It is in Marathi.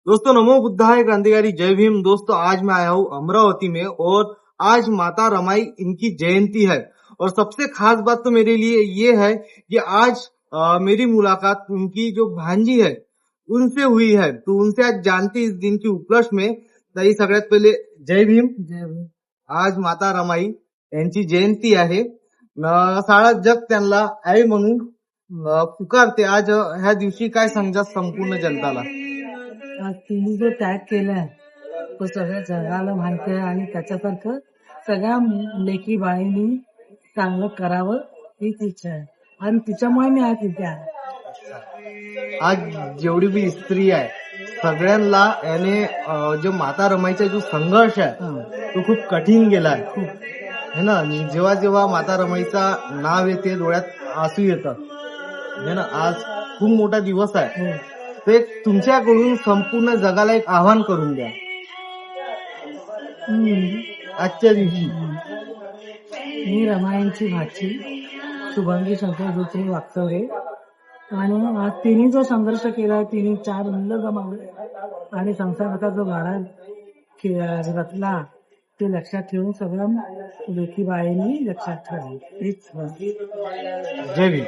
दोस्तों नमो बुद्धाय क्रांतिकारी जय भीम। दोस्तों आज मैं आया हूँ अमरावती में और आज माता रमाई इनकी जयंती है। और सबसे खास बात तो मेरे लिए ये है कि आज मेरी मुलाकात उनकी जो भांजी है उनसे हुई है। तो उनसे आज जानते इस दिन की उपलक्ष में। ताई सगळ्यात पहिले जय भीम। जय भीम. आज माता रमाई यांची जयंती आहे। सारा जग त्यांना आई म्हणून पुकारते। आज ह्या दिवशी काय सांगतात संपूर्ण जनताला? आज तिने जो त्याग केलाय तो सगळ्या जगाला माहिती आहे आणि त्याच्यासारखं सगळ्या लेकी बाळींनी चांगलं करावं हीच इच्छा आहे आणि तिच्यामुळे मी आज इथे आहे. आज जेवढी बी स्त्री आहे सगळ्यांना याने जो माता रमाईचा जो संघर्ष आहे तो खूप कठीण गेलाय है ना। जेव्हा जेव्हा माता रमाईचा नाव येते डोळ्यात आसू येतात है ना। आज खूप मोठा दिवस आहे। ते तुमच्याकडून संपूर्ण जगाला एक आव्हान करून द्या आजच्या दिवशी। मी रमाईंची भाची शुभांगी शंकर जोशी वागचौरे आणि आज तिने जो संघर्ष केला, तिने 4 मुलं गमावले आणि संसाराचा जो गाडा रचला ते लक्षात ठेवून सगळं लेखी बाळींनी लक्षात ठेवलं. जय भीम।